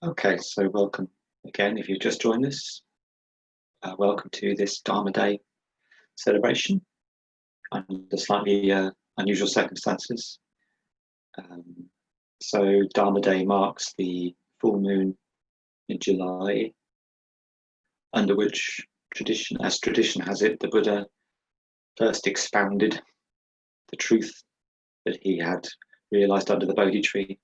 Okay, so welcome again. If you've just joined us, welcome to this Dharma Day celebration under slightly unusual circumstances. Um, so Dharma Day marks the full moon in July, under which as tradition has it, the Buddha first expounded the truth that he had realized under the Bodhi tree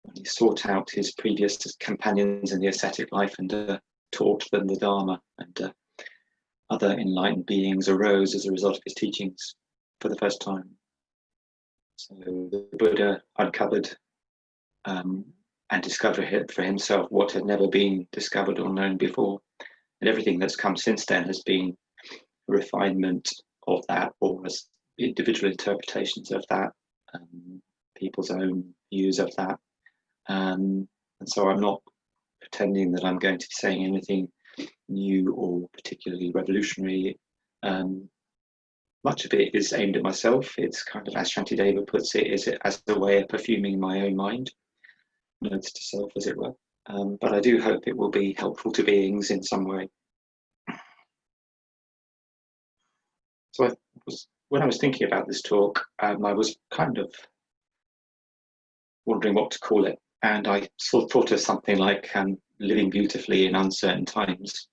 when he sought out his previous companions in the ascetic life and taught them the Dharma, and other enlightened beings arose as a result of his teachings for the first time. So the Buddha uncovered and discovered for himself what had never been discovered or known before. And everything that's come since then has been a refinement of that, or as individual interpretations of that, people's own views of that. And so I'm not pretending that I'm going to be saying anything new or particularly revolutionary. Much of it is aimed at myself. It's kind of, as Shanti Deva puts it, is it as a way of perfuming my own mind, notes to self, as it were. But I do hope it will be helpful to beings in some way. So when I was thinking about this talk, I was kind of wondering what to call it. And I sort of thought of something like living beautifully in uncertain times.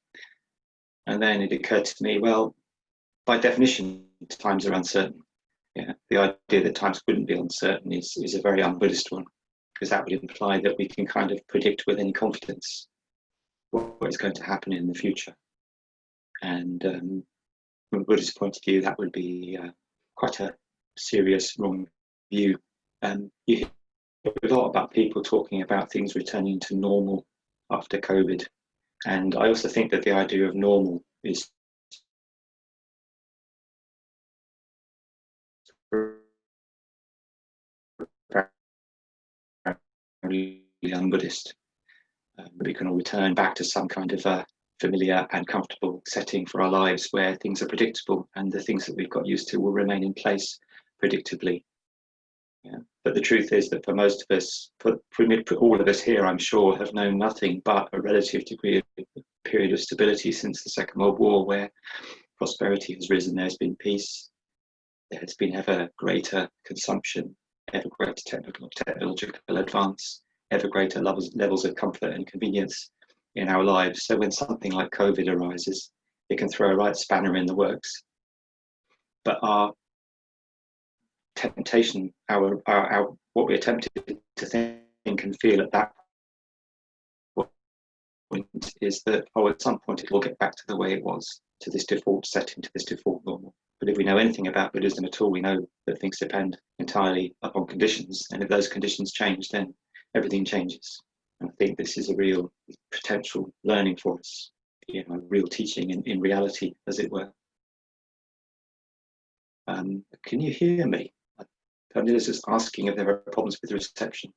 And then it occurred to me, well, by definition, times are uncertain. Yeah, the idea that times wouldn't be uncertain is a very un-Buddhist one, because that would imply that we can kind of predict with any confidence what is going to happen in the future. And from a Buddhist point of view, that would be quite a serious wrong view. You hear a lot about people talking about things returning to normal after COVID. And I also think that the idea of normal is really un-Buddhist. We can all return back to some kind of familiar and comfortable setting for our lives where things are predictable and the things that we've got used to will remain in place predictably. Yeah. But the truth is that for most of us, for all of us here, I'm sure, have known nothing but a relative degree of period of stability since the Second World War, where prosperity has risen, there's been peace, there has been ever greater consumption, ever greater technological advance, ever greater levels of comfort and convenience in our lives. So when something like COVID arises, it can throw a right spanner in the works. But our temptation, what we're tempted to think and feel at that point is that, at some point it will get back to the way it was, to this default setting, to this default normal. But if we know anything about Buddhism at all, we know that things depend entirely upon conditions. And if those conditions change, then everything changes. And I think this is a real potential learning for us, real teaching in reality, as it were. Can you hear me? Pamela's just asking if there are problems with the reception.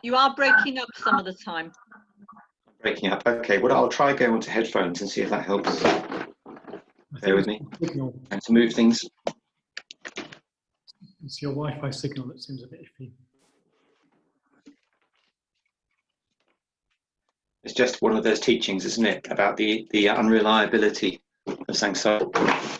You are breaking up some of the time. Breaking up. Okay, well, I'll try going onto headphones and see if that helps. Bear with me. And to move things. It's your Wi-Fi signal that seems a bit iffy. It's just one of those teachings, isn't it, about the unreliability of samsara.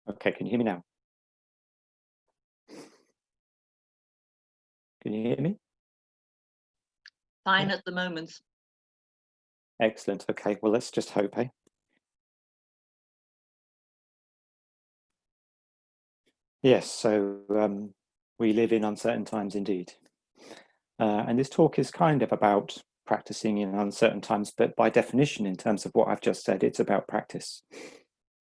Okay, can you hear me now? Can you hear me? Fine at the moment. Excellent. Okay, well, let's just hope, eh? Yes, so we live in uncertain times indeed. And this talk is kind of about practicing in uncertain times, but by definition, in terms of what I've just said, it's about practice.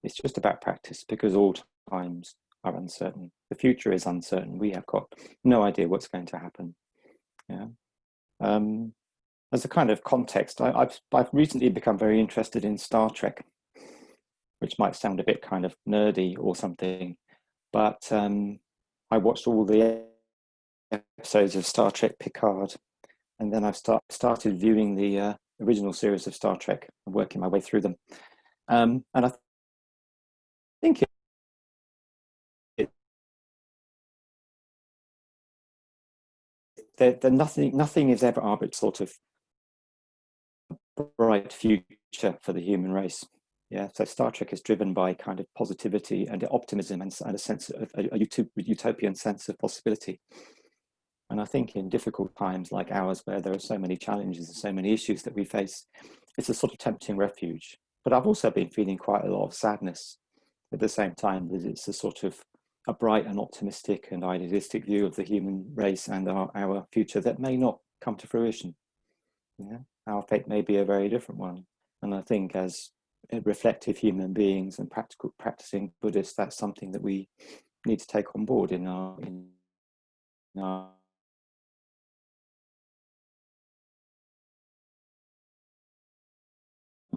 It's just about practice, because all times are uncertain. The future is uncertain. We have got no idea what's going to happen. Yeah. As a kind of context, I've recently become very interested in Star Trek, which might sound a bit kind of nerdy or something, but I watched all the episodes of Star Trek Picard, and then I've started viewing the original series of Star Trek and working my way through them. And I think nothing is ever arbitrary, sort of bright future for the human race. Yeah, so Star Trek is driven by kind of positivity and optimism and a sense of a utopian sense of possibility. And I think in difficult times like ours, where there are so many challenges and so many issues that we face, it's a sort of tempting refuge. But I've also been feeling quite a lot of sadness at the same time, that it's a sort of a bright and optimistic and idealistic view of the human race and our future that may not come to fruition. Yeah, our fate may be a very different one. And I think as reflective human beings and practicing Buddhists, that's something that we need to take on board in our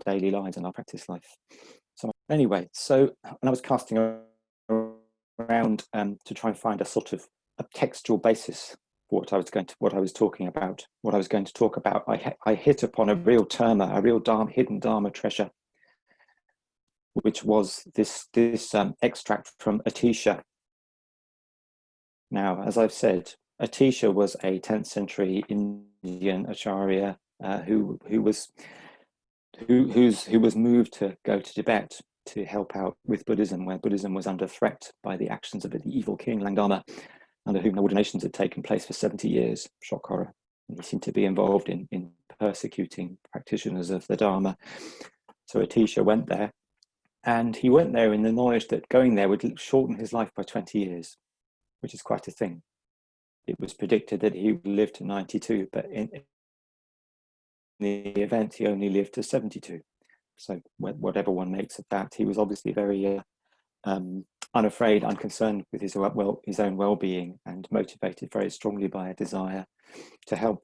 daily lives and our practice life. So anyway, so when I was casting around to try and find a sort of a textual basis for what I was going to talk about, I hit upon a real terma, a real hidden Dharma treasure, which was this extract from Atisha. Now, as I've said, Atisha was a 10th century Indian acharya who was moved to go to Tibet to help out with Buddhism, where Buddhism was under threat by the actions of the evil king Langdharma, under whom ordinations had taken place for 70 years, shock horror. And he seemed to be involved in persecuting practitioners of the Dharma. So Atisha went there, and he went there in the knowledge that going there would shorten his life by 20 years, which is quite a thing. It was predicted that he would live to 92, but in the event, he only lived to 72. So whatever one makes of that, he was obviously very unafraid, unconcerned with his own well-being, and motivated very strongly by a desire to help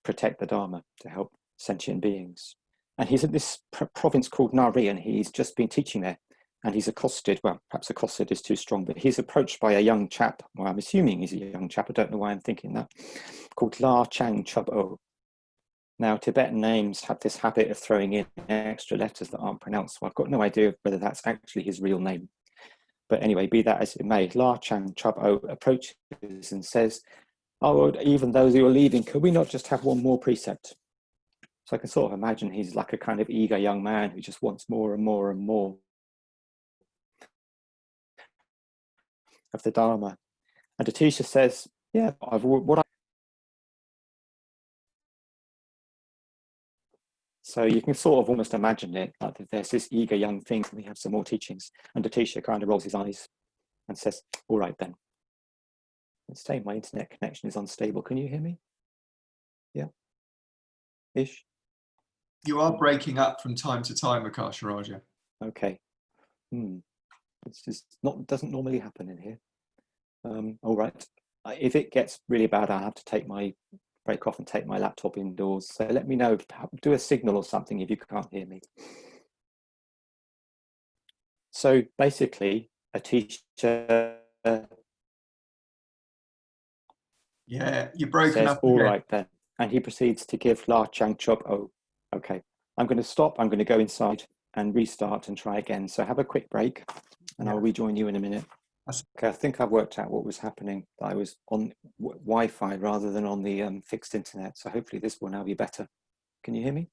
protect the Dharma, to help sentient beings. And he's at this province called Nari, and he's just been teaching there. And he's accosted, well, perhaps accosted is too strong, but he's approached by a young chap, well, I'm assuming he's a young chap, I don't know why I'm thinking that, called La Chang Chub O. Now, Tibetan names have this habit of throwing in extra letters that aren't pronounced, so I've got no idea whether that's actually his real name. But anyway, be that as it may, La Chang Chub O approaches and says, "Oh, even those who are leaving, could we not just have one more precept?" So I can sort of imagine he's like a kind of eager young man who just wants more and more and more of the Dharma. And Atisha says, "Yeah, So you can sort of almost imagine it, like there's this eager young thing, and we have some more teachings." And Atisha kind of rolls his eyes and says, "All right then." It's saying my internet connection is unstable. Can you hear me? Yeah? Ish? You are breaking up from time to time, Akasharaja. Okay. It's just doesn't normally happen in here. All right. If it gets really bad, I'll have to break off and take my laptop indoors. So let me know, do a signal or something if you can't hear me. So basically, a teacher Yeah, you're broken says, up. "All right then." And he proceeds to give La Chang Chub O. Okay, I'm going to stop. I'm going to go inside and restart and try again. So have a quick break, and I'll rejoin you in a minute. Okay, I think I've worked out what was happening. I was on Wi-Fi rather than on the fixed internet. So hopefully this will now be better. Can you hear me?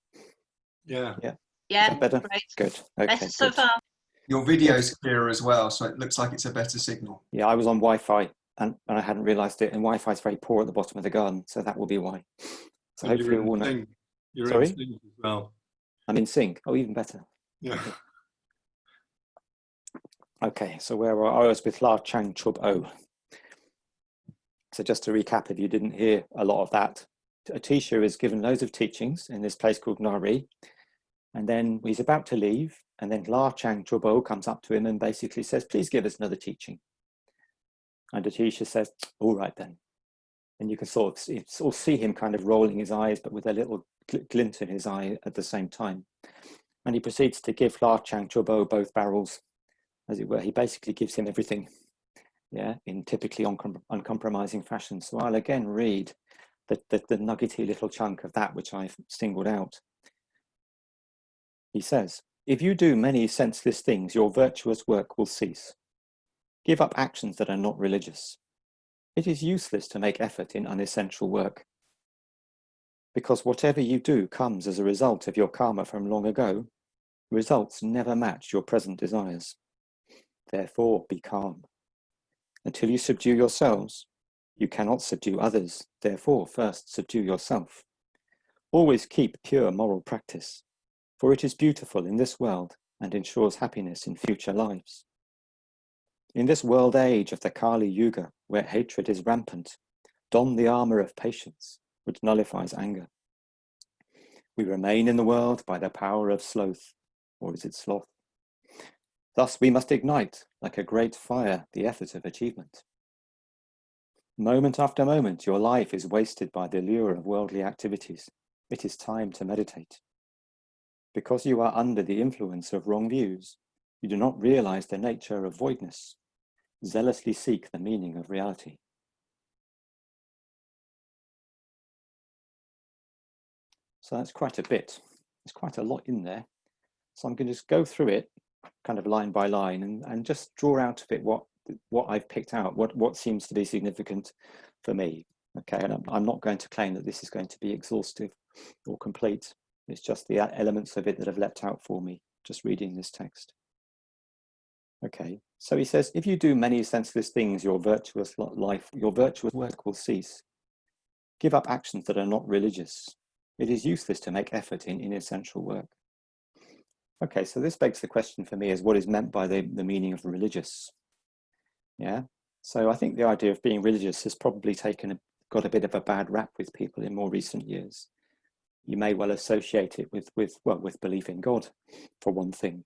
Yeah. Yeah. Yeah, Is that better? great. Good. Okay. Better so good. far. Your video's clearer as well, so it looks like it's a better signal. Yeah, I was on Wi-Fi and I hadn't realised it. And Wi-Fi is very poor at the bottom of the garden, so that will be why. So And hopefully we'll know. You're in sync as well. I'm in sync. Oh, even better. Yeah. Okay, so where I was with La Chang Chub O. So just to recap, if you didn't hear a lot of that, Atisha is given loads of teachings in this place called Nari, and then he's about to leave, and then La Chang Chub O comes up to him and basically says, "Please give us another teaching." And Atisha says, "All right then." And you can sort of see him kind of rolling his eyes, but with a little glint in his eye at the same time. And he proceeds to give La Chang Chub O both barrels, as it were. He basically gives him everything. yeah, in typically uncompromising fashion. So I'll again read the nuggety little chunk of that which I've singled out. He says, if you do many senseless things, your virtuous work will cease. Give up actions that are not religious. It is useless to make effort in unessential work. Because whatever you do comes as a result of your karma from long ago, results never match your present desires. Therefore, be calm. Until you subdue yourselves, you cannot subdue others. Therefore, first subdue yourself. Always keep pure moral practice, for it is beautiful in this world and ensures happiness in future lives. In this world age of the Kali Yuga, where hatred is rampant, don the armor of patience, which nullifies anger. We remain in the world by the power of sloth, or is it sloth? Thus we must ignite, like a great fire, the effort of achievement. Moment after moment, your life is wasted by the lure of worldly activities. It is time to meditate. Because you are under the influence of wrong views, you do not realize the nature of voidness. Zealously seek the meaning of reality. So that's quite a bit. There's quite a lot in there. So I'm going to just go through it kind of line by line and just draw out of it what I've picked out, what seems to be significant for me. Okay, and I'm not going to claim that this is going to be exhaustive or complete. It's just the elements of it that have leapt out for me, just reading this text. Okay, so he says, if you do many senseless things, your virtuous work will cease. Give up actions that are not religious. It is useless to make effort in inessential work. Okay, so this begs the question for me is what is meant by the meaning of religious? Yeah, so I think the idea of being religious has probably got a bit of a bad rap with people in more recent years. You may well associate it with belief in God, for one thing.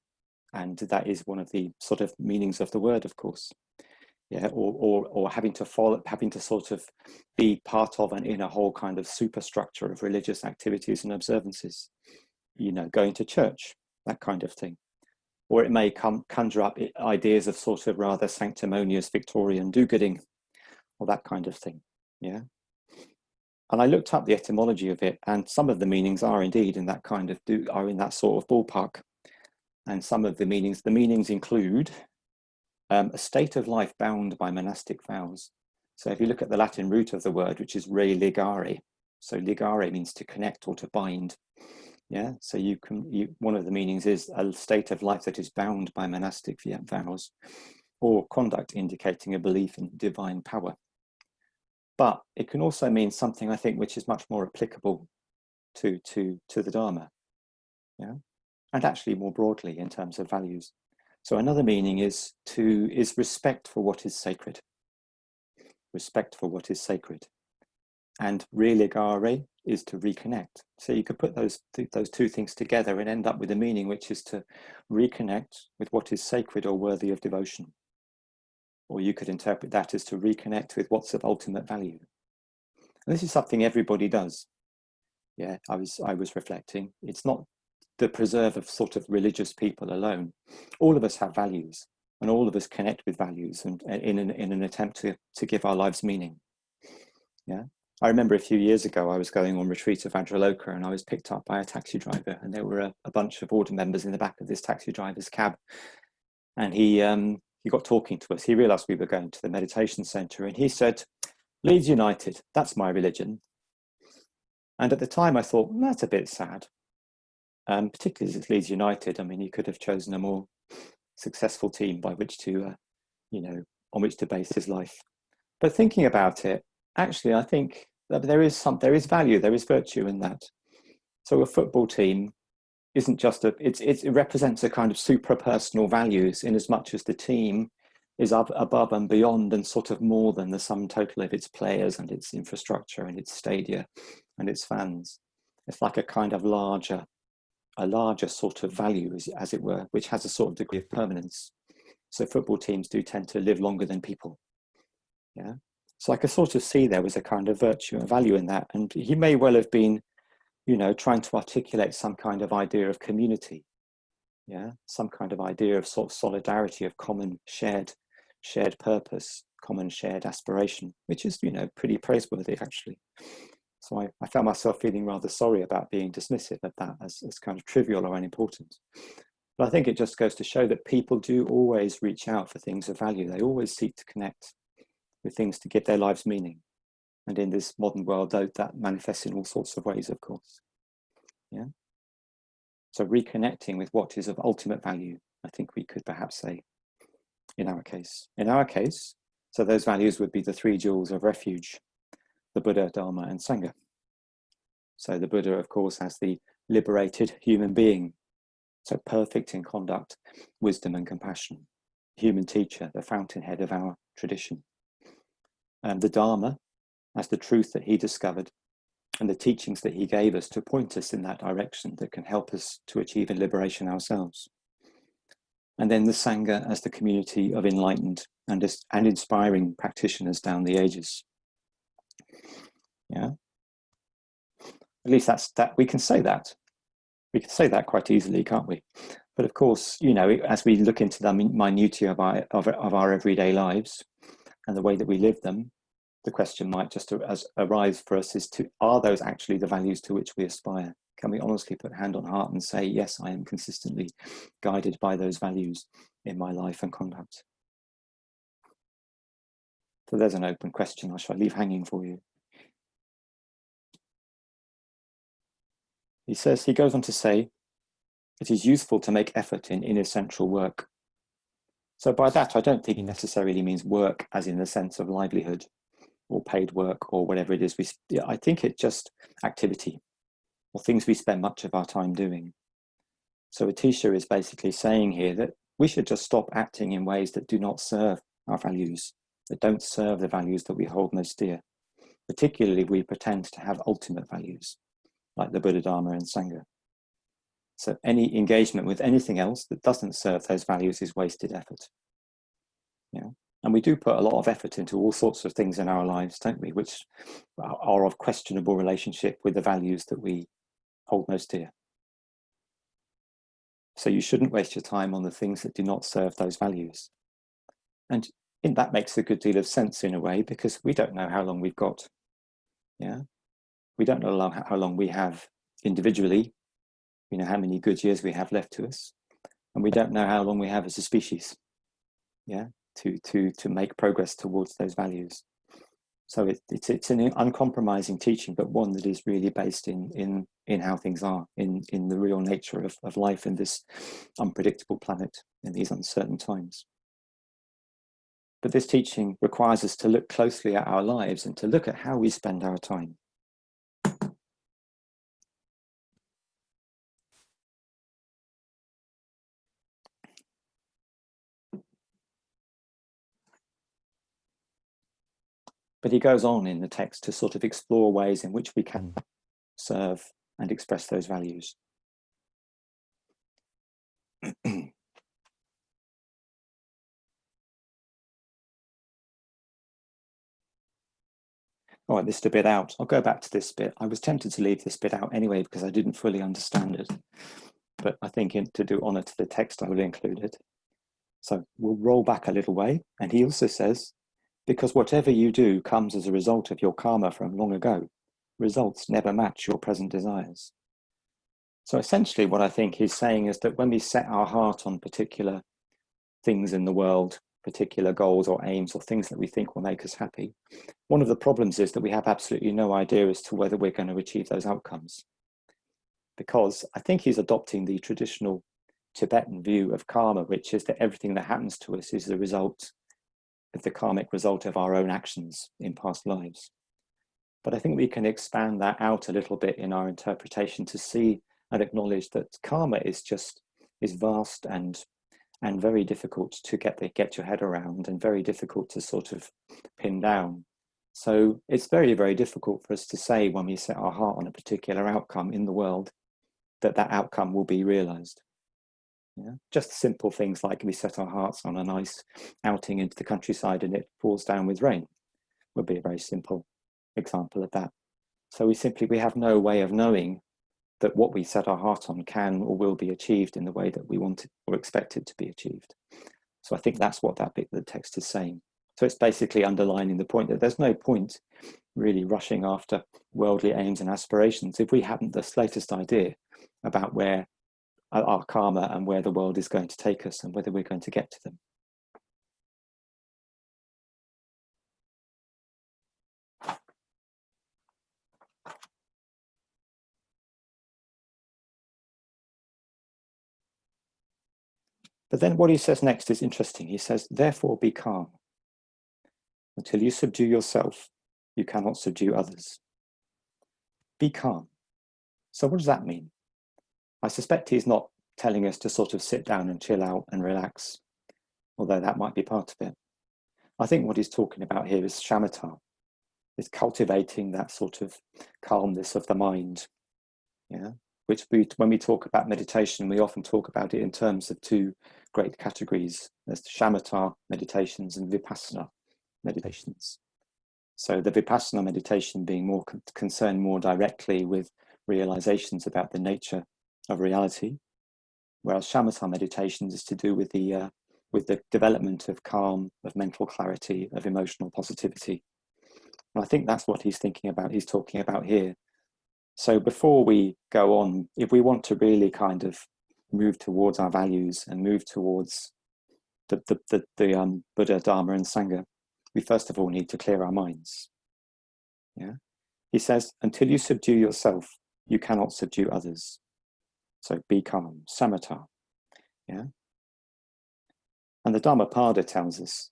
And that is one of the sort of meanings of the word, of course. Yeah, or having to sort of be part of and in a whole kind of superstructure of religious activities and observances. You know, going to church, that kind of thing. Or it may conjure up ideas of sort of rather sanctimonious Victorian do-gooding, or that kind of thing. Yeah. And I looked up the etymology of it, and some of the meanings are indeed in that kind of are in that sort of ballpark. And some of the meanings include a state of life bound by monastic vows. So if you look at the Latin root of the word, which is religare, so ligare means to connect or to bind. Yeah, so one of the meanings is a state of life that is bound by monastic vows, or conduct indicating a belief in divine power. But it can also mean something, I think, which is much more applicable to the Dharma. Yeah, and actually more broadly in terms of values. So another meaning is respect for what is sacred. Respect for what is sacred. And religare is to reconnect. So you could put those two things together and end up with a meaning which is to reconnect with what is sacred or worthy of devotion. Or you could interpret that as to reconnect with what's of ultimate value. And this is something everybody does. Yeah, I was reflecting. It's not the preserve of sort of religious people alone. All of us have values, and all of us connect with values, and in an attempt to give our lives meaning. Yeah, I remember a few years ago I was going on retreat to Vajraloka, and I was picked up by a taxi driver, and there were a bunch of order members in the back of this taxi driver's cab, and he got talking to us. He realised we were going to the meditation centre, and he said, "Leeds United, that's my religion." And at the time I thought, that's a bit sad. Particularly as it's Leeds United. I mean, he could have chosen a more successful team by which to, on which to base his life. But thinking about it, actually, I think that there is value, there is virtue in that. So a football team isn't just it represents a kind of supra-personal values in as much as the team is above and beyond and sort of more than the sum total of its players and its infrastructure and its stadia and its fans. It's like a kind of larger sort of value, as it were, which has a sort of degree of permanence. So football teams do tend to live longer than people. Yeah. So I could sort of see there was a kind of virtue and value in that. And he may well have been, trying to articulate some kind of idea of community. Yeah. Some kind of idea of sort of solidarity, of common shared purpose, common shared aspiration, which is, pretty praiseworthy actually. So I found myself feeling rather sorry about being dismissive of that as kind of trivial or unimportant. But I think it just goes to show that people do always reach out for things of value. They always seek to connect with things to give their lives meaning. And in this modern world, that manifests in all sorts of ways, of course. Yeah. So reconnecting with what is of ultimate value, I think we could perhaps say in our case. In our case, so those values would be the three jewels of refuge: the Buddha, Dharma, and Sangha. So the Buddha, of course, as the liberated human being, so perfect in conduct, wisdom, and compassion. Human teacher, the fountainhead of our tradition. And the Dharma, as the truth that he discovered and the teachings that he gave us to point us in that direction that can help us to achieve a liberation ourselves. And then the Sangha as the community of enlightened and inspiring practitioners down the ages. Yeah. At least that we can say that. We can say that quite easily, can't we? But of course, as we look into the minutiae of our everyday lives and the way that we live them, the question might just arise for us are those actually the values to which we aspire? Can we honestly put hand on heart and say, yes, I am consistently guided by those values in my life and conduct? So there's an open question I shall leave hanging for you. He goes on to say, it is useful to make effort in inessential work. So by that, I don't think he necessarily means work as in the sense of livelihood or paid work or whatever it is. I think it's just activity or things we spend much of our time doing. So Atisha is basically saying here that we should just stop acting in ways that do not serve our values, that don't serve the values that we hold most dear. Particularly if we pretend to have ultimate values, like the Buddha, Dharma, and Sangha. So any engagement with anything else that doesn't serve those values is wasted effort. Yeah. And we do put a lot of effort into all sorts of things in our lives, don't we, which are of questionable relationship with the values that we hold most dear. So you shouldn't waste your time on the things that do not serve those values. And that makes a good deal of sense in a way, because we don't know how long we've got. Yeah. We don't know how long we have individually, how many good years we have left to us. And we don't know how long we have as a species, yeah, to make progress towards those values. So it's an uncompromising teaching, but one that is really based in how things are, in the real nature of life in this unpredictable planet in these uncertain times. But this teaching requires us to look closely at our lives and to look at how we spend our time. But he goes on in the text to sort of explore ways in which we can serve and express those values. All right, this is a bit out. I'll go back to this bit. I was tempted to leave this bit out anyway because I didn't fully understand it. But I think to do honour to the text, I will include it. So we'll roll back a little way. And he also says, because whatever you do comes as a result of your karma from long ago. Results never match your present desires. So essentially what I think he's saying is that when we set our heart on particular things in the world, particular goals or aims or things that we think will make us happy, one of the problems is that we have absolutely no idea as to whether we're going to achieve those outcomes. Because I think he's adopting the traditional Tibetan view of karma, which is that everything that happens to us is the result of the karmic result of our own actions in past lives. But I think we can expand that out a little bit in our interpretation to see and acknowledge that karma is vast and very difficult to get your head around and very difficult to sort of pin down. So it's very, very difficult for us to say when we set our heart on a particular outcome in the world that outcome will be realized. Yeah? Just simple things like we set our hearts on a nice outing into the countryside and it falls down with rain would be a very simple example of that. So we have no way of knowing that what we set our heart on can or will be achieved in the way that we want it or expect it to be achieved. So I think that's what that bit of the text is saying. So it's basically underlining the point that there's no point really rushing after worldly aims and aspirations if we haven't the slightest idea about where our karma and where the world is going to take us and whether we're going to get to them. But then what he says next is interesting. He says, therefore be calm. Until you subdue yourself, you cannot subdue others. Be calm. So what does that mean? I suspect he's not telling us to sort of sit down and chill out and relax, although that might be part of it. I think what he's talking about here is shamatha. It's cultivating that sort of calmness of the mind, yeah. Which when we talk about meditation, we often talk about it in terms of two great categories. There's the shamatha meditations and vipassana meditations. So the vipassana meditation being more concerned more directly with realizations about the nature of reality, whereas shamatha meditations is to do with the development of calm, of mental clarity, of emotional positivity. And I think that's what he's thinking about, he's talking about here. So before we go on, if we want to really kind of move towards our values and move towards the Buddha, Dharma and Sangha, we first of all need to clear our minds. Yeah, he says, until you subdue yourself, you cannot subdue others. So be calm, samatha. Yeah, and the Dhammapada tells us,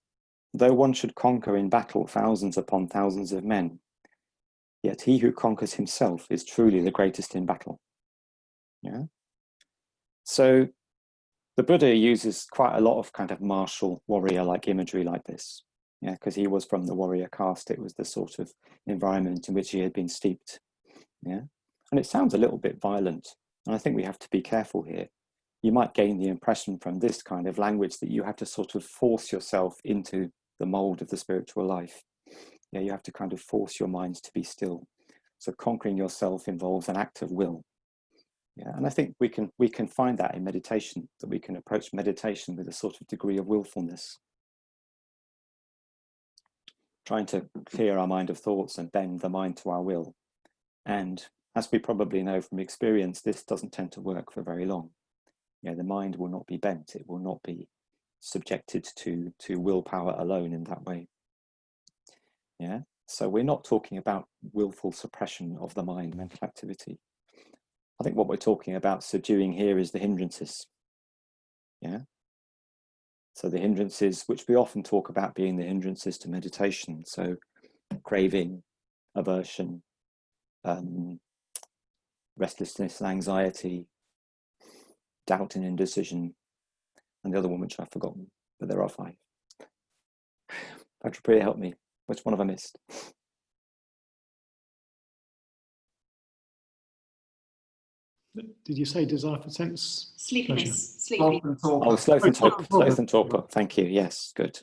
though one should conquer in battle thousands upon thousands of men, yet he who conquers himself is truly the greatest in battle. Yeah. So the Buddha uses quite a lot of kind of martial warrior-like imagery like this. Yeah, because he was from the warrior caste. It was the sort of environment in which he had been steeped. Yeah. And it sounds a little bit violent. And I think we have to be careful here. You might gain the impression from this kind of language that you have to sort of force yourself into the mold of the spiritual life. Yeah, you have to kind of force your minds to be still. So conquering yourself involves an act of will. Yeah, and I think we can find that in meditation, that we can approach meditation with a sort of degree of willfulness, trying to clear our mind of thoughts and bend the mind to our will. And as we probably know from experience, this doesn't tend to work for very long. Yeah, the mind will not be bent. It will not be subjected to willpower alone in that way. Yeah, so we're not talking about willful suppression of the mind, mental activity. I think what we're talking about subduing here is the hindrances. Yeah. So the hindrances, which we often talk about being the hindrances to meditation. So craving, aversion, restlessness and anxiety, doubt and indecision, and the other one which I've forgotten, but there are 5. Patrick, help me. Which one have I missed? Did you say desire for sense? Sleepiness. Sloth and torpor. Oh, sloth and torpor. Sloth and torpor. Thank you. Yes, good.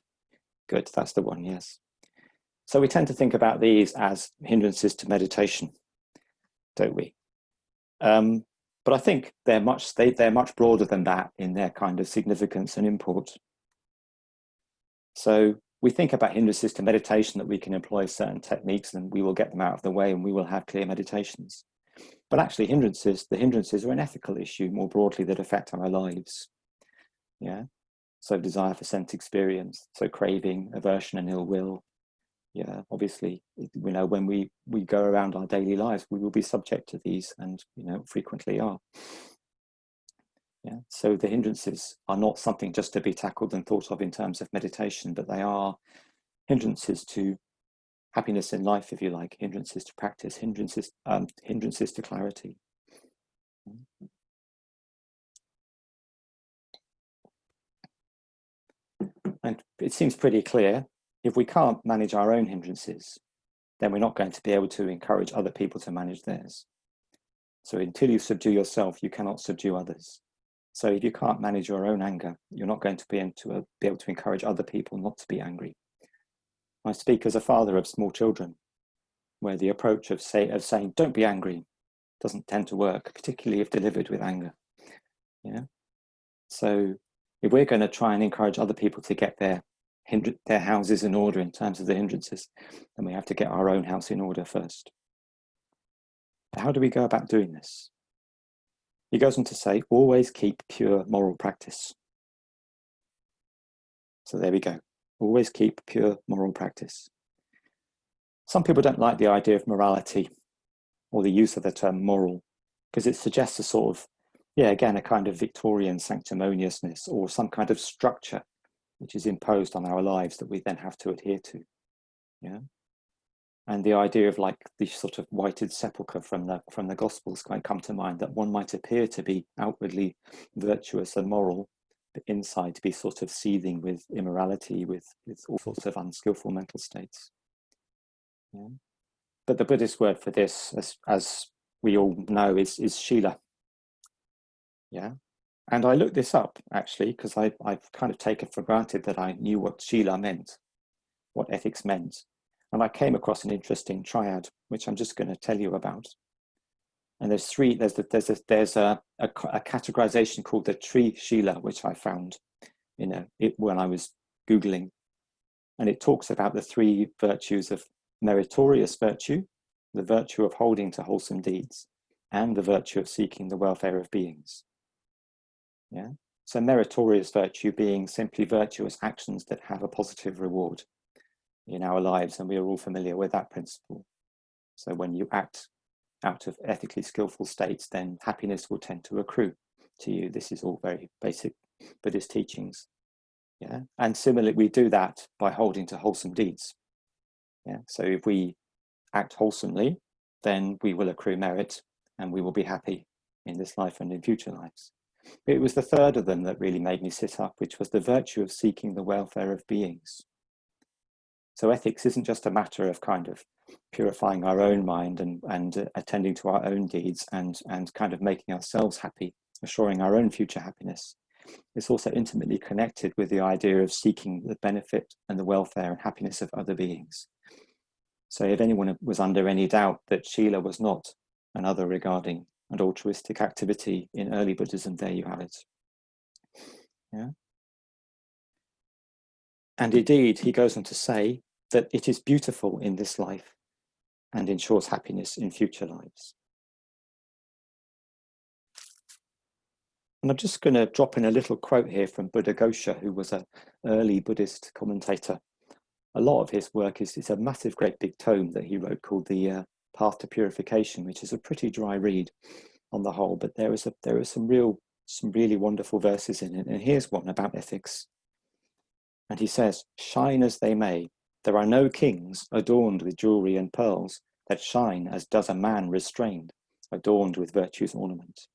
Good. That's the one. Yes. So we tend to think about these as hindrances to meditation, don't we? But I think they're much broader than that in their kind of significance and import. So we think about hindrances to meditation, that we can employ certain techniques and we will get them out of the way and we will have clear meditations. But actually the hindrances are an ethical issue more broadly that affect our lives. Yeah. So desire for sense experience, so craving, aversion and ill will. Yeah, obviously, we know when we go around our daily lives, we will be subject to these and, frequently are. Yeah, so the hindrances are not something just to be tackled and thought of in terms of meditation, but they are hindrances to happiness in life, if you like, hindrances to practice, hindrances to clarity. And it seems pretty clear, if we can't manage our own hindrances, then we're not going to be able to encourage other people to manage theirs. So until you subdue yourself, you cannot subdue others. So if you can't manage your own anger, you're not going to be able to encourage other people not to be angry. I speak as a father of small children, where the approach of saying, don't be angry, doesn't tend to work, particularly if delivered with anger. Yeah. So if we're going to try and encourage other people to get their their houses in order in terms of the hindrances, then we have to get our own house in order first. But how do we go about doing this? He goes on to say, always keep pure moral practice. So there we go. Always keep pure moral practice. Some people don't like the idea of morality or the use of the term moral, because it suggests a sort of, again, a kind of Victorian sanctimoniousness or some kind of structure which is imposed on our lives that we then have to adhere to. Yeah. And the idea of like the sort of whited sepulchre from the Gospels might come to mind, that one might appear to be outwardly virtuous and moral, but inside to be sort of seething with immorality, with all sorts of unskillful mental states. Yeah. But the Buddhist word for this, as we all know, is shila. Yeah. And I looked this up actually, because I've kind of taken for granted that I knew what shila meant, what ethics meant. And I came across an interesting triad, which I'm just going to tell you about. And there's three. There's a categorization called the Tri Shila, which I found when I was Googling, and it talks about the three virtues of meritorious virtue, the virtue of holding to wholesome deeds, and the virtue of seeking the welfare of beings. Yeah. So meritorious virtue being simply virtuous actions that have a positive reward in our lives, and we are all familiar with that principle. So when you act out of ethically skillful states, then happiness will tend to accrue to you. This is all very basic Buddhist teachings. Yeah, and similarly, we do that by holding to wholesome deeds. Yeah, so if we act wholesomely, then we will accrue merit, and we will be happy in this life and in future lives. But it was the third of them that really made me sit up, which was the virtue of seeking the welfare of beings. So ethics isn't just a matter of kind of purifying our own mind and attending to our own deeds and kind of making ourselves happy, assuring our own future happiness. It's also intimately connected with the idea of seeking the benefit and the welfare and happiness of other beings. So if anyone was under any doubt that Shila was not an other regarding and altruistic activity in early Buddhism, there you have it. Yeah. And indeed, he goes on to say that it is beautiful in this life and ensures happiness in future lives. And I'm just going to drop in a little quote here from Buddhaghosa, who was an early Buddhist commentator. A lot of his work is a massive, great big tome that he wrote called The Path to Purification, which is a pretty dry read on the whole, but there are some really wonderful verses in it. And here's one about ethics. And he says, "Shine as they may, there are no kings adorned with jewelry and pearls that shine as does a man restrained, adorned with virtue's ornament.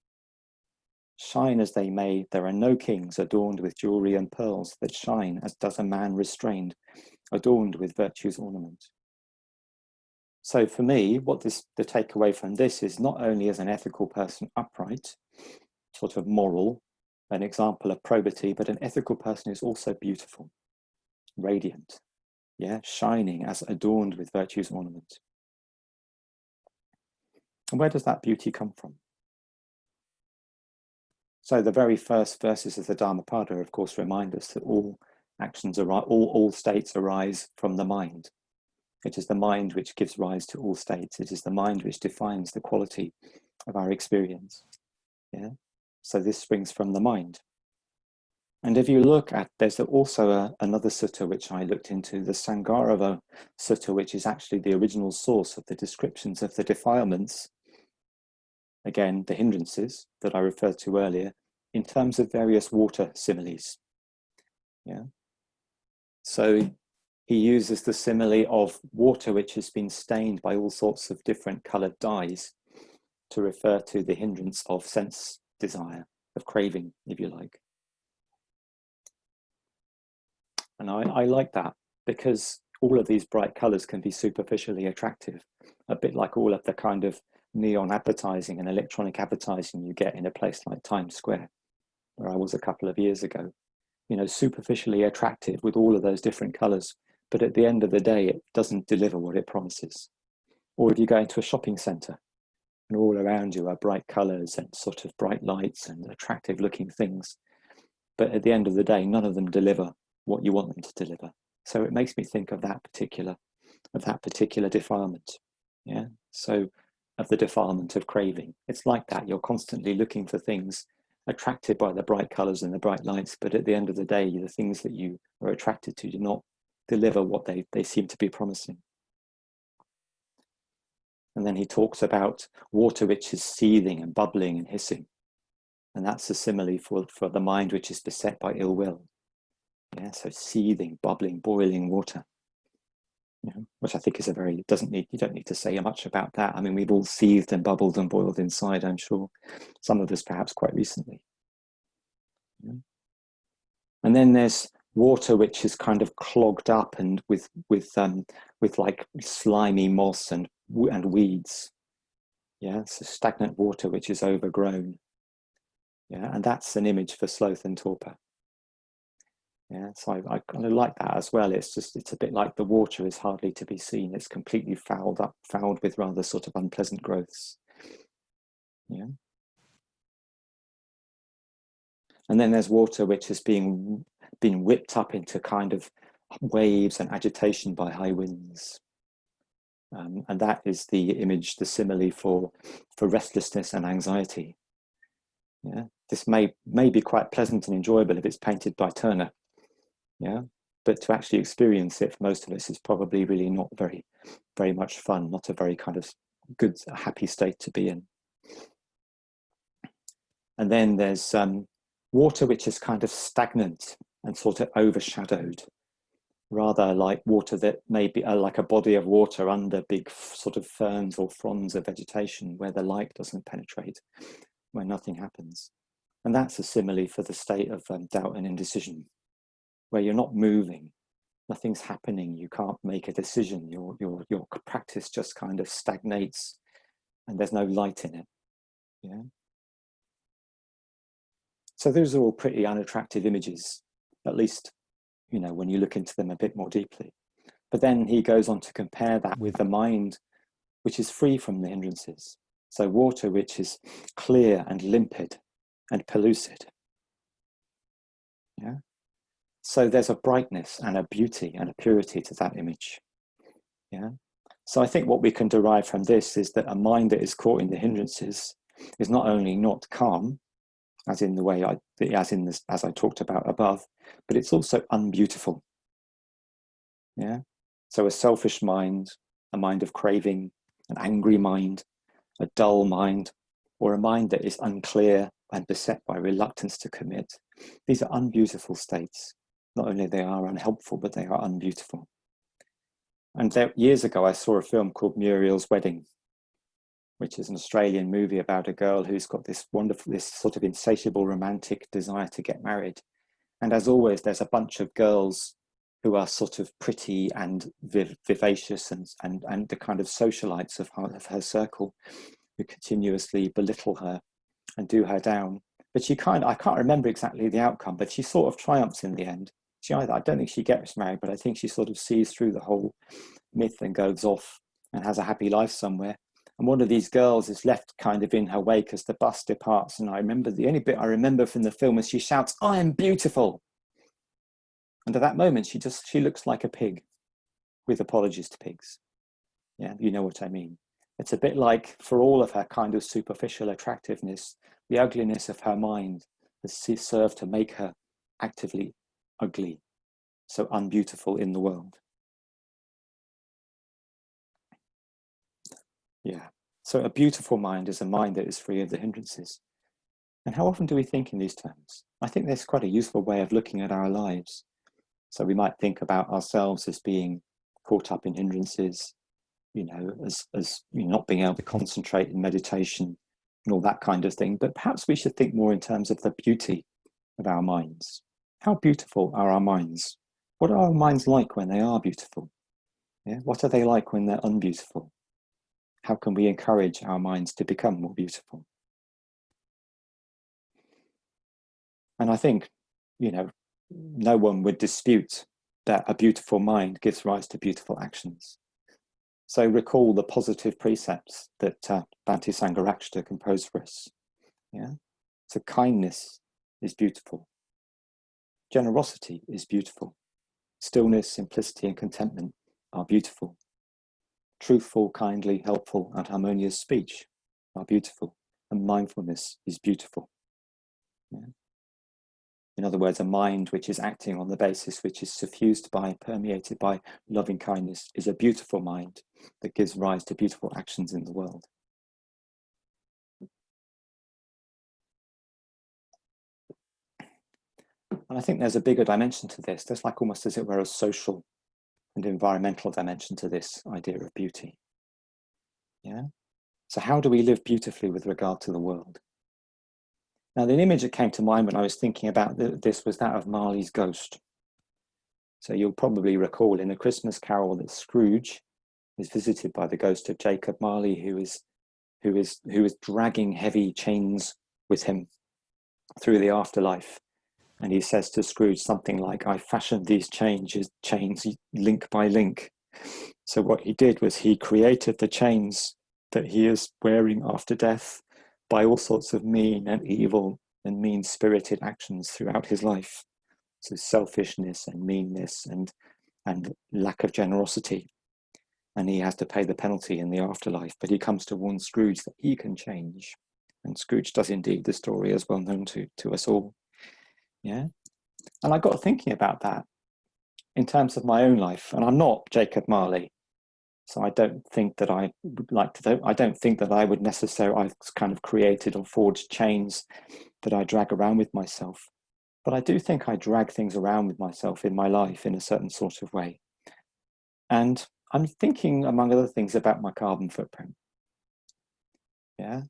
Shine as they may, there are no kings adorned with jewelry and pearls that shine as does a man restrained, adorned with virtue's ornament." So for me, the takeaway from this is not only as an ethical person upright, sort of moral, an example of probity, but an ethical person is also beautiful, radiant, yeah, shining as adorned with virtue's ornament. And where does that beauty come from? So the very first verses of the Dhammapada, of course, remind us that all actions arise, all states arise from the mind. It is the mind which gives rise to all states. It is the mind which defines the quality of our experience. Yeah. So this springs from the mind. And if you look at, there's also another sutta which I looked into, the Sangarava sutta, which is actually the original source of the descriptions of the defilements, again, the hindrances that I referred to earlier, in terms of various water similes. Yeah. So he uses the simile of water which has been stained by all sorts of different coloured dyes to refer to the hindrance of sense desire, of craving, if you like. And I like that, because all of these bright colours can be superficially attractive, a bit like all of the kind of neon advertising and electronic advertising you get in a place like Times Square, where I was a couple of years ago. You know, superficially attractive with all of those different colours, but at the end of the day, it doesn't deliver what it promises. Or if you go into a shopping centre and all around you are bright colours and sort of bright lights and attractive looking things, but at the end of the day, none of them deliver what you want them to deliver. So it makes me think of that particular defilement. Yeah. So of the defilement of craving. It's like that. You're constantly looking for things, attracted by the bright colors and the bright lights, but at the end of the day, the things that you are attracted to do not deliver what they seem to be promising. And then he talks about water which is seething and bubbling and hissing. And that's a simile for the mind which is beset by ill will. Yeah, so seething, bubbling, boiling water. You know, which I think is a very, you don't need to say much about that. I mean, we've all seethed and bubbled and boiled inside, I'm sure. Some of us perhaps quite recently. Yeah. And then there's water which is kind of clogged up and with like slimy moss and weeds. Yeah, so stagnant water which is overgrown. Yeah, and that's an image for sloth and torpor. Yeah, so I kind of like that as well. It's a bit like the water is hardly to be seen. It's completely fouled with rather sort of unpleasant growths. Yeah. And then there's water which is been whipped up into kind of waves and agitation by high winds. And that is the image, the simile for restlessness and anxiety. Yeah, this may be quite pleasant and enjoyable if it's painted by Turner. Yeah, but to actually experience it for most of us is probably really not very much fun, not a very kind of good, happy state to be in. And then there's water which is kind of stagnant and sort of overshadowed, rather like water that may be like a body of water under big sort of ferns or fronds of vegetation where the light doesn't penetrate, where nothing happens. And that's a simile for the state of doubt and indecision, where you're not moving, nothing's happening, you can't make a decision, your practice just kind of stagnates and there's no light in it. Yeah. So those are all pretty unattractive images, at least, you know, when you look into them a bit more deeply. But then he goes on to compare that with the mind which is free from the hindrances. So water which is clear and limpid and pellucid. Yeah. So there's a brightness and a beauty and a purity to that image. Yeah. So I think what we can derive from this is that a mind that is caught in the hindrances is not only not calm, as in the way as I talked about above, but it's also unbeautiful. Yeah. So a selfish mind, a mind of craving, an angry mind, a dull mind, or a mind that is unclear and beset by reluctance to commit. These are unbeautiful states. Not only they are unhelpful, but they are unbeautiful. And years ago, I saw a film called Muriel's Wedding, which is an Australian movie about a girl who's got this sort of insatiable romantic desire to get married. And as always, there's a bunch of girls who are sort of pretty and vivacious and the kind of socialites of her circle who continuously belittle her and do her down. But I can't remember exactly the outcome, but she sort of triumphs in the end. I don't think she gets married, but I think she sort of sees through the whole myth and goes off and has a happy life somewhere. And one of these girls is left kind of in her wake as the bus departs. And I remember, the only bit I remember from the film is she shouts, "I am beautiful." And at that moment, she looks like a pig, with apologies to pigs. Yeah, you know what I mean. It's a bit like, for all of her kind of superficial attractiveness, the ugliness of her mind has served to make her actively ugly, so unbeautiful in the world. Yeah, so a beautiful mind is a mind that is free of the hindrances. And how often do we think in these terms? I think there's quite a useful way of looking at our lives. So we might think about ourselves as being caught up in hindrances, you know, as not being able to concentrate in meditation and all that kind of thing. But perhaps we should think more in terms of the beauty of our minds. How beautiful are our minds? What are our minds like when they are beautiful? Yeah? What are they like when they're unbeautiful? How can we encourage our minds to become more beautiful? And I think, you know, no one would dispute that a beautiful mind gives rise to beautiful actions. So recall the positive precepts that Bhante Sangharakshita composed for us. Yeah. So kindness is beautiful. Generosity is beautiful. Stillness, simplicity, and contentment are beautiful. Truthful, kindly, helpful, and harmonious speech are beautiful. And mindfulness is beautiful. Yeah. In other words, a mind which is acting on the basis which is suffused by, permeated by loving kindness is a beautiful mind that gives rise to beautiful actions in the world. And I think there's a bigger dimension to this. There's like almost as it were a social and environmental dimension to this idea of beauty. Yeah. So how do we live beautifully with regard to the world? Now, the image that came to mind when I was thinking about this was that of Marley's ghost. So you'll probably recall in A Christmas Carol that Scrooge is visited by the ghost of Jacob Marley, who is dragging heavy chains with him through the afterlife. And he says to Scrooge something like, "I fashioned these chains link by link." So what he did was he created the chains that he is wearing after death by all sorts of mean and evil and mean-spirited actions throughout his life. So selfishness and meanness and lack of generosity. And he has to pay the penalty in the afterlife. But he comes to warn Scrooge that he can change. And Scrooge does indeed. The story is well known to us all. Yeah. And I got thinking about that in terms of my own life. And I'm not Jacob Marley. So I don't think that I would like to, I don't think that I would necessarily, I've kind of created or forged chains that I drag around with myself. But I do think I drag things around with myself in my life in a certain sort of way. And I'm thinking, among other things, about my carbon footprint. Yeah.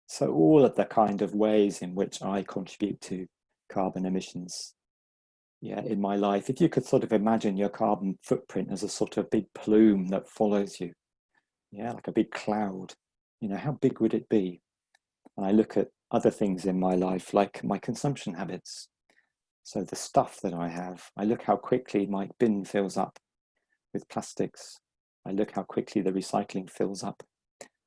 So all of the kind of ways in which I contribute to carbon emissions, yeah, in my life. If you could sort of imagine your carbon footprint as a sort of big plume that follows you, yeah, like a big cloud, you know, how big would it be? And I look at other things in my life, like my consumption habits. So the stuff that I have, I look how quickly my bin fills up with plastics. I look how quickly the recycling fills up.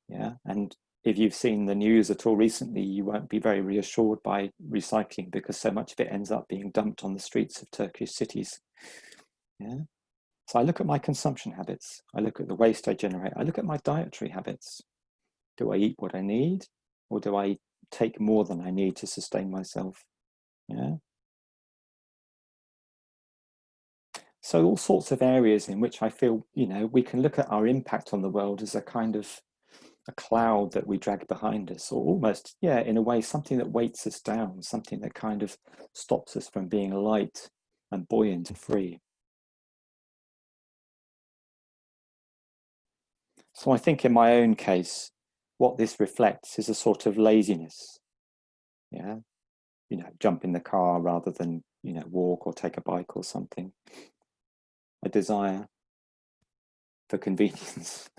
Yeah, and if you've seen the news at all recently, you won't be very reassured by recycling because so much of it ends up being dumped on the streets of Turkish cities. Yeah. So I look at my consumption habits. I look at the waste I generate. I look at my dietary habits. Do I eat what I need, or do I take more than I need to sustain myself? Yeah. So all sorts of areas in which I feel, you know, we can look at our impact on the world as a kind of a cloud that we drag behind us, or almost, yeah, in a way, something that weights us down, something that kind of stops us from being light and buoyant and free. So I think in my own case, what this reflects is a sort of laziness. Yeah, you know, jump in the car rather than, you know, walk or take a bike or something. A desire for convenience.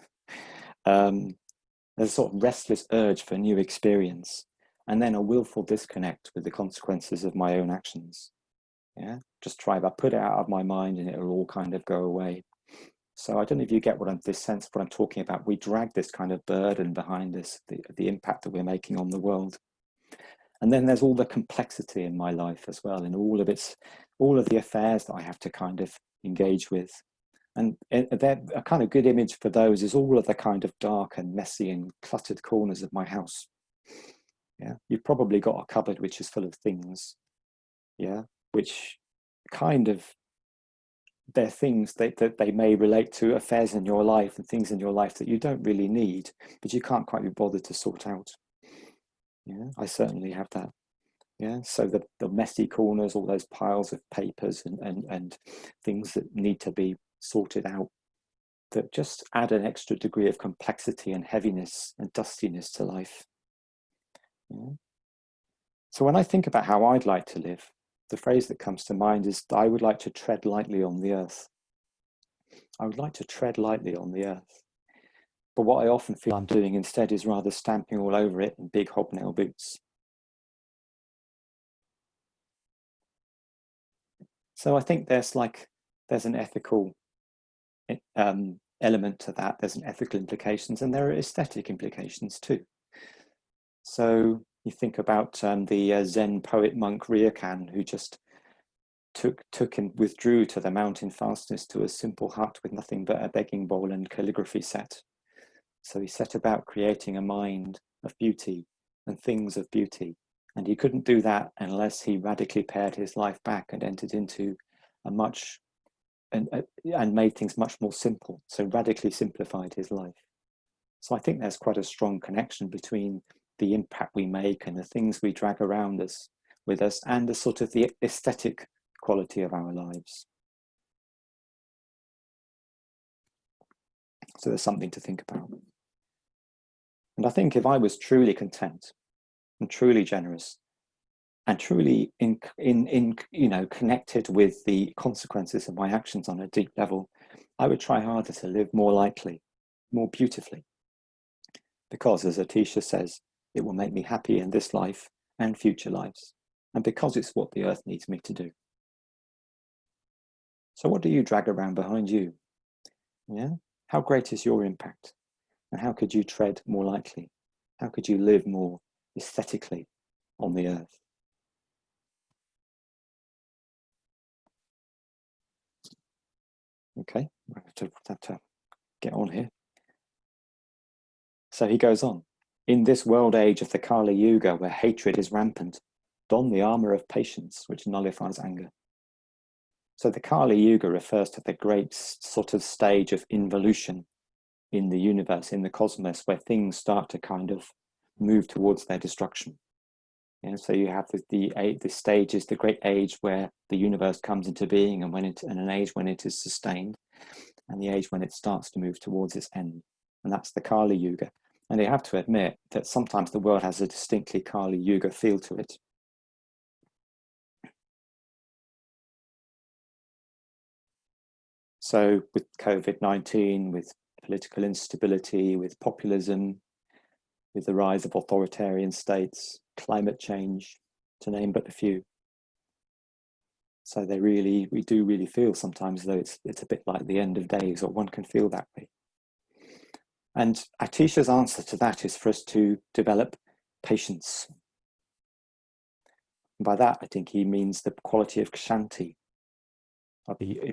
There's a sort of restless urge for new experience, and then a willful disconnect with the consequences of my own actions. Yeah, just try, I put it out of my mind and it'll all kind of go away. So I don't know if you get this sense of what I'm talking about. We drag this kind of burden behind us, the impact that we're making on the world. And then there's all the complexity in my life as well, and all of the affairs that I have to kind of engage with. And a kind of good image for those is all of the kind of dark and messy and cluttered corners of my house. Yeah, you've probably got a cupboard which is full of things, yeah, which kind of, they're things that they may relate to affairs in your life and things in your life that you don't really need, but you can't quite be bothered to sort out. Yeah, I certainly have that. Yeah, so the messy corners, all those piles of papers and things that need to be sorted out, that just add an extra degree of complexity and heaviness and dustiness to life. Yeah. So when I think about how I'd like to live, the phrase that comes to mind is, I would like to tread lightly on the earth. I would like to tread lightly on the earth. But what I often feel I'm doing instead is rather stamping all over it in big hobnail boots. So I think there's an ethical element to that. There's an ethical implications, and there are aesthetic implications too. So you think about the Zen poet monk Ryokan, who just withdrew to the mountain fastness to a simple hut with nothing but a begging bowl and calligraphy set. So he set about creating a mind of beauty and things of beauty. And he couldn't do that unless he radically pared his life back and entered into a much, and made things much more simple. So radically simplified his life. So I think there's quite a strong connection between the impact we make and the things we drag around us with us and the sort of the aesthetic quality of our lives. So there's something to think about. And I think if I was truly content and truly generous and truly connected with the consequences of my actions on a deep level, I would try harder to live more lightly, more beautifully. Because, as Atisha says, it will make me happy in this life and future lives. And because it's what the earth needs me to do. So what do you drag around behind you? Yeah? How great is your impact? And how could you tread more lightly? How could you live more aesthetically on the earth? Okay, I have to get on here. So he goes on. In this world age of the Kali Yuga, where hatred is rampant, don the armor of patience, which nullifies anger. So the Kali Yuga refers to the great sort of stage of involution in the universe, in the cosmos, where things start to kind of move towards their destruction. Yeah, so you have the stage is the great age where the universe comes into being, and an age when it is sustained, and the age when it starts to move towards its end, and that's the Kali Yuga. And you have to admit that sometimes the world has a distinctly Kali Yuga feel to it. So with COVID-19, with political instability, with populism, with the rise of authoritarian states, climate change, to name but a few. So we do really feel sometimes though it's a bit like the end of days, or one can feel that way. And Atisha's answer to that is for us to develop patience. And by that, I think he means the quality of shanti,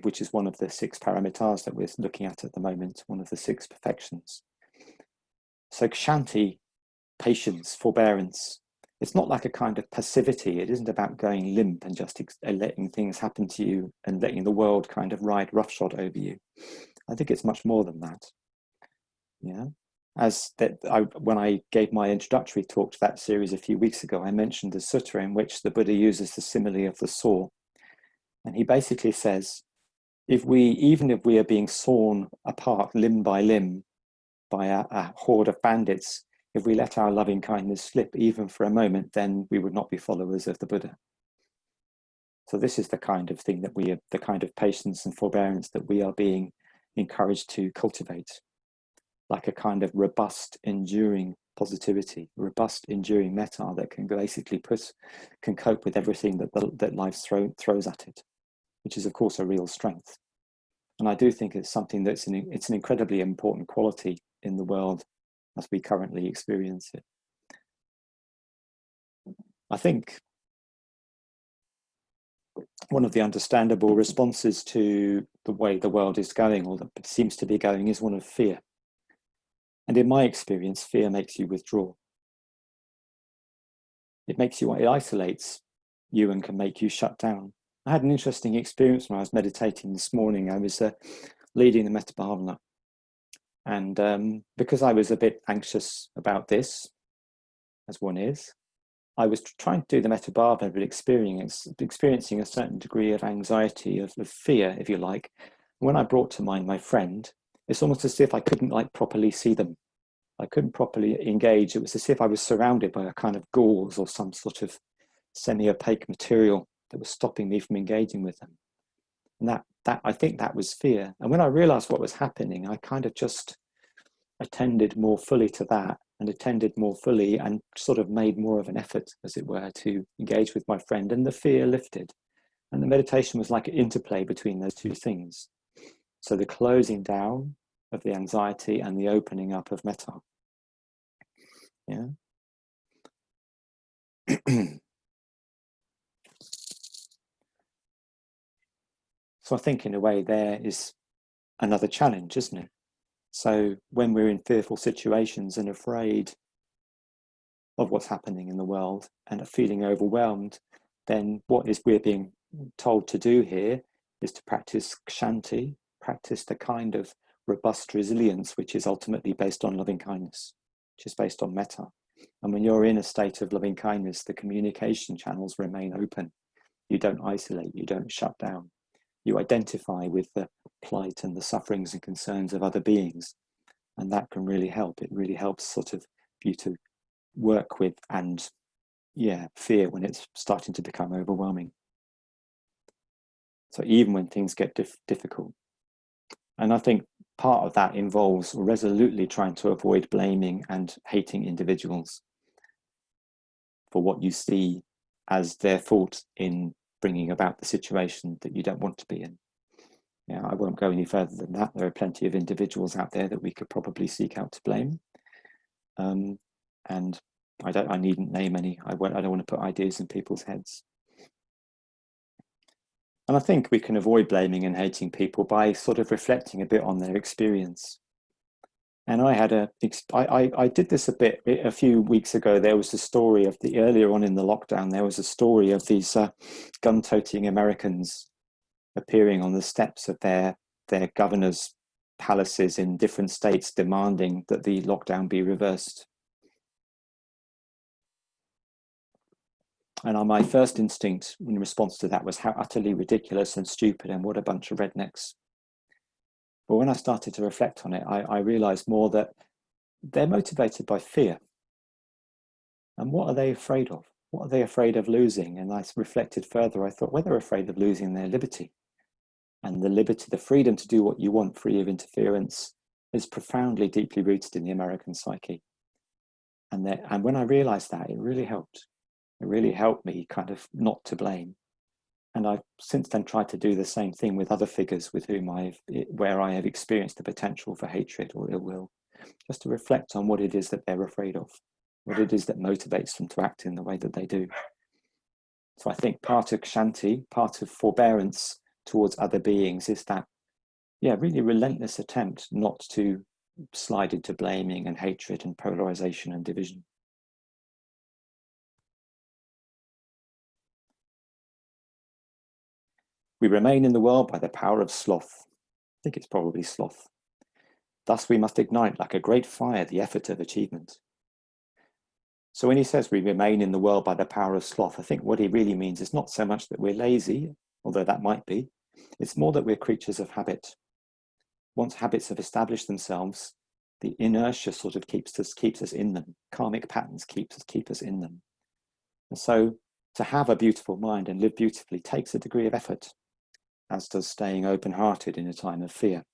which is one of the 6 paramitas that we're looking at the moment, one of the 6 perfections. So shanti, patience, forbearance, it's not like a kind of passivity. It isn't about going limp and just letting things happen to you and letting the world kind of ride roughshod over you. I think it's much more than that. Yeah. When I gave my introductory talk to that series a few weeks ago, I mentioned the sutta in which the Buddha uses the simile of the saw. And he basically says, even if we are being sawn apart limb by limb by a horde of bandits, if we let our loving kindness slip even for a moment, then we would not be followers of the Buddha. So this is the kind of thing the kind of patience and forbearance that we are being encouraged to cultivate, like a kind of robust, enduring positivity, robust, enduring metta that can basically can cope with everything that life throws at it, which is of course a real strength. And I do think it's something it's an incredibly important quality in the world as we currently experience it. I think one of the understandable responses to the way the world is going, or that seems to be going, is one of fear. And in my experience, fear makes you withdraw. It isolates you and can make you shut down. I had an interesting experience when I was meditating this morning. I was leading the Metta Bhavana. And because I was a bit anxious about this, as one is, I was trying to do the Metta Bhavana, but experiencing a certain degree of anxiety, of fear, if you like. When I brought to mind my friend, it's almost as if I couldn't properly see them. I couldn't properly engage. It was as if I was surrounded by a kind of gauze or some sort of semi-opaque material that was stopping me from engaging with them. And that I think that was fear. And when I realized what was happening, I kind of just attended more fully to that, and attended more fully and sort of made more of an effort, as it were, to engage with my friend, and the fear lifted. And the meditation was like an interplay between those two things. So the closing down of the anxiety and the opening up of metta. Yeah. So I think in a way there is another challenge, isn't it? So when we're in fearful situations and afraid of what's happening in the world and are feeling overwhelmed, then what is we're being told to do here is to practice shanti, practice the kind of robust resilience which is ultimately based on loving kindness, which is based on metta. And when you're in a state of loving kindness, the communication channels remain open. You don't isolate, you don't shut down. You identify with the plight and the sufferings and concerns of other beings. And that can really help. It really helps sort of you to work with and fear when it's starting to become overwhelming. So even when things get difficult. And I think part of that involves resolutely trying to avoid blaming and hating individuals for what you see as their fault in bringing about the situation that you don't want to be in. Yeah, I won't go any further than that. There are plenty of individuals out there that we could probably seek out to blame. And I needn't name any. I don't want to put ideas in people's heads. And I think we can avoid blaming and hating people by sort of reflecting a bit on their experience. And I did this a few weeks ago. There was a story of earlier on in the lockdown, there was a story of these gun-toting Americans appearing on the steps of their governors' palaces in different states demanding that the lockdown be reversed. And my first instinct in response to that was how utterly ridiculous and stupid and what a bunch of rednecks. But when I started to reflect on it, I realized more that they're motivated by fear. And what are they afraid of? What are they afraid of losing? And I reflected further. I thought, well, they're afraid of losing their liberty. And the liberty, the freedom to do what you want, free of interference, is profoundly, deeply rooted in the American psyche. And when I realized that, it really helped. It really helped me kind of not to blame. And I've since then tried to do the same thing with other figures with whom where I have experienced the potential for hatred or ill will, just to reflect on what it is that they're afraid of, what it is that motivates them to act in the way that they do. So I think part of shanti, part of forbearance towards other beings is that, really relentless attempt not to slide into blaming and hatred and polarization and division. We remain in the world by the power of sloth. I think it's probably sloth. Thus we must ignite like a great fire the effort of achievement. So when he says we remain in the world by the power of sloth, I think what he really means is not so much that we're lazy, although that might be. It's more that we're creatures of habit. Once habits have established themselves, the inertia sort of keeps us in them. Karmic patterns keep us in them. And so to have a beautiful mind and live beautifully takes a degree of effort, as does staying open-hearted in a time of fear.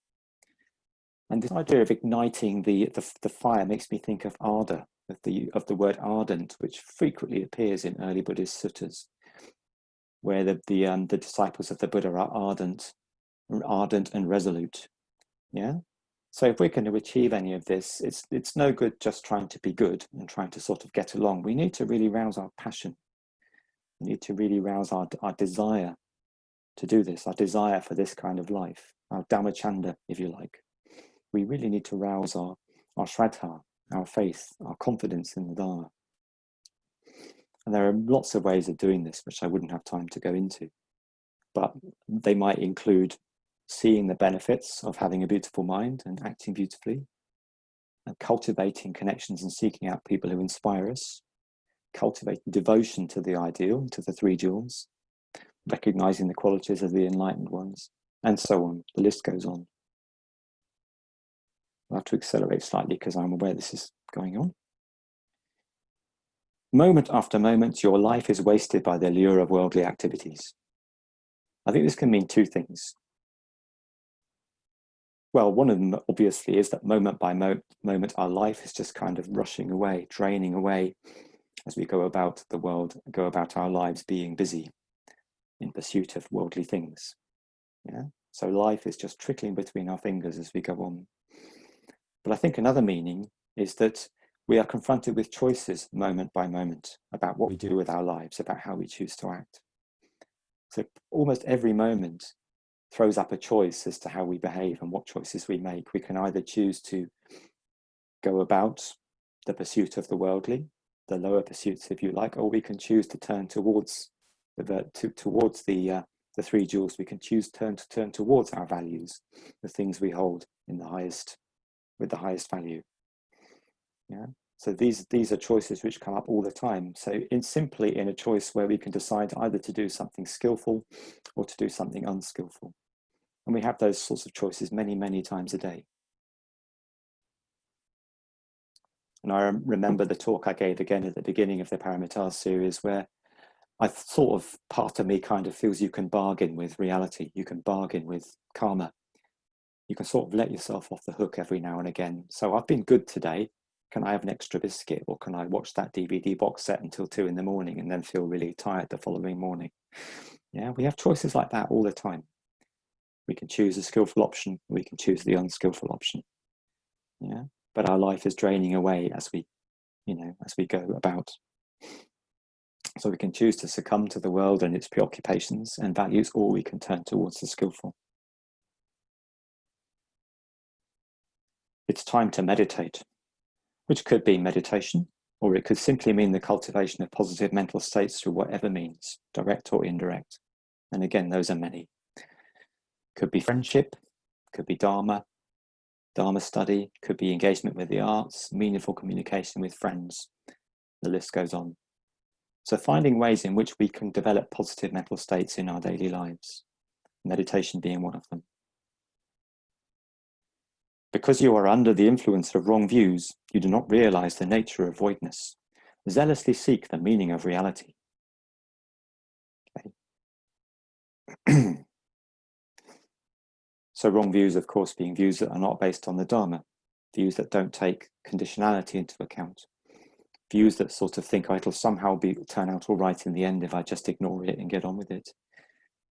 And this idea of igniting the fire makes me think of ardor, of the word ardent, which frequently appears in early Buddhist suttas, where the disciples of the Buddha are ardent and resolute. Yeah. So if we're going to achieve any of this, it's no good just trying to be good and trying to sort of get along. We need to really rouse our passion. We need to really rouse our desire to do this, our desire for this kind of life, our dhammacanda, if you like. We really need to rouse our shraddha, our faith, our confidence in the Dharma. And there are lots of ways of doing this, which I wouldn't have time to go into. But they might include seeing the benefits of having a beautiful mind and acting beautifully, and cultivating connections and seeking out people who inspire us, cultivating devotion to the ideal, to the three jewels, recognizing the qualities of the enlightened ones, and so on. The list goes on. I'll have to accelerate slightly because I'm aware this is going on. Moment after moment, your life is wasted by the allure of worldly activities. I think this can mean two things. Well, one of them obviously is that moment by moment, our life is just kind of rushing away, draining away as we go about the world, go about our lives being busy in pursuit of worldly things. Yeah. So life is just trickling between our fingers as we go on. But I think another meaning is that we are confronted with choices moment by moment about what we do with our lives, about how we choose to act. So almost every moment, throws up a choice as to how we behave and what choices we make. We can either choose to go about the pursuit of the worldly, the lower pursuits, if you like, or we can choose to turn towards the three jewels. We can choose to turn towards our values, the things we hold in the highest, with the highest value. Yeah. So these are choices which come up all the time. So simply in a choice where we can decide either to do something skillful or to do something unskillful. And we have those sorts of choices many, many times a day. And I remember the talk I gave again at the beginning of the Paramitas series, where I sort of, part of me kind of feels you can bargain with reality. You can bargain with karma. You can sort of let yourself off the hook every now and again. So I've been good today. Can I have an extra biscuit, or can I watch that DVD box set until 2 in the morning and then feel really tired the following morning? Yeah, we have choices like that all the time. We can choose a skillful option. We can choose the unskillful option. Yeah, but our life is draining away as we go about. So we can choose to succumb to the world and its preoccupations and values, or we can turn towards the skillful. It's time to meditate, which could be meditation, or it could simply mean the cultivation of positive mental states through whatever means, direct or indirect. And again, those are many. Could be friendship, could be Dharma study, could be engagement with the arts, meaningful communication with friends. The list goes on. So finding ways in which we can develop positive mental states in our daily lives, meditation being one of them. Because you are under the influence of wrong views, you do not realize the nature of voidness. Zealously seek the meaning of reality. Okay. So wrong views, of course, being views that are not based on the Dharma, views that don't take conditionality into account, views that sort of think, oh, it'll somehow turn out all right in the end if I just ignore it and get on with it.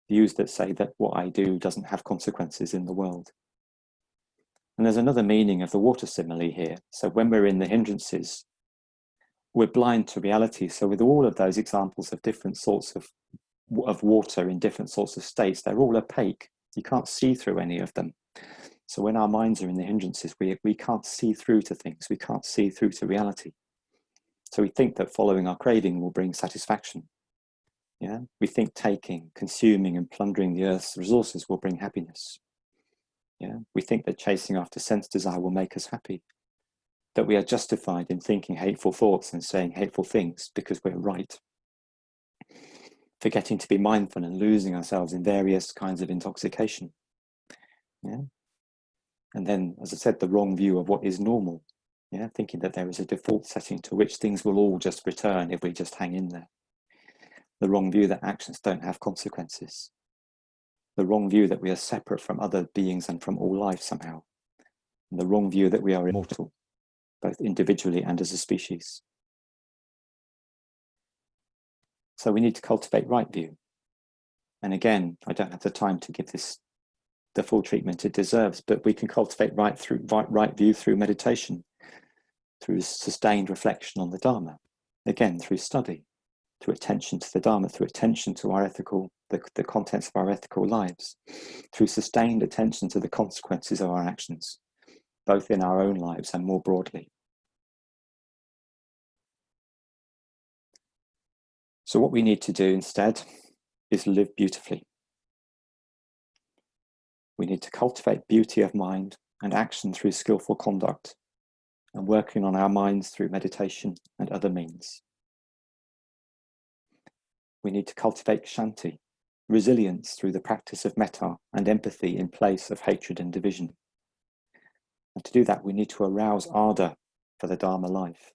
Views that say that what I do doesn't have consequences in the world. And there's another meaning of the water simile here. So when we're in the hindrances, we're blind to reality. So with all of those examples of different sorts of water in different sorts of states, they're all opaque. You can't see through any of them. So when our minds are in the hindrances, we can't see through to things. We can't see through to reality. So we think that following our craving will bring satisfaction. Yeah, we think taking, consuming and plundering the earth's resources will bring happiness. Yeah, we think that chasing after sense desire will make us happy. That we are justified in thinking hateful thoughts and saying hateful things because we're right. Forgetting to be mindful and losing ourselves in various kinds of intoxication. Yeah. And then, as I said, the wrong view of what is normal. Yeah, thinking that there is a default setting to which things will all just return if we just hang in there. The wrong view that actions don't have consequences. The wrong view that we are separate from other beings and from all life somehow. And the wrong view that we are immortal, both individually and as a species. So we need to cultivate right view. And again, I don't have the time to give this the full treatment it deserves, but we can cultivate right view through meditation, through sustained reflection on the Dharma, again, through study, through attention to the Dharma, through attention to our the contents of our ethical lives, through sustained attention to the consequences of our actions, both in our own lives and more broadly. So what we need to do instead is live beautifully. We need to cultivate beauty of mind and action through skillful conduct and working on our minds through meditation and other means. We need to cultivate shanti, resilience through the practice of metta and empathy in place of hatred and division. And to do that, we need to arouse ardor for the Dharma life,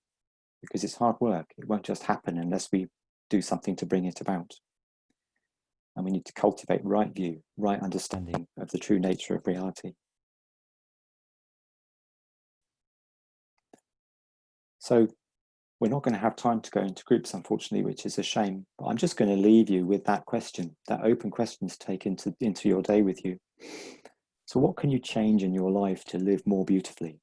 because it's hard work. It won't just happen unless we do something to bring it about. And we need to cultivate right view, right understanding of the true nature of reality. So we're not going to have time to go into groups, unfortunately, which is a shame. But I'm just going to leave you with that question, that open question to take into your day with you. So what can you change in your life to live more beautifully?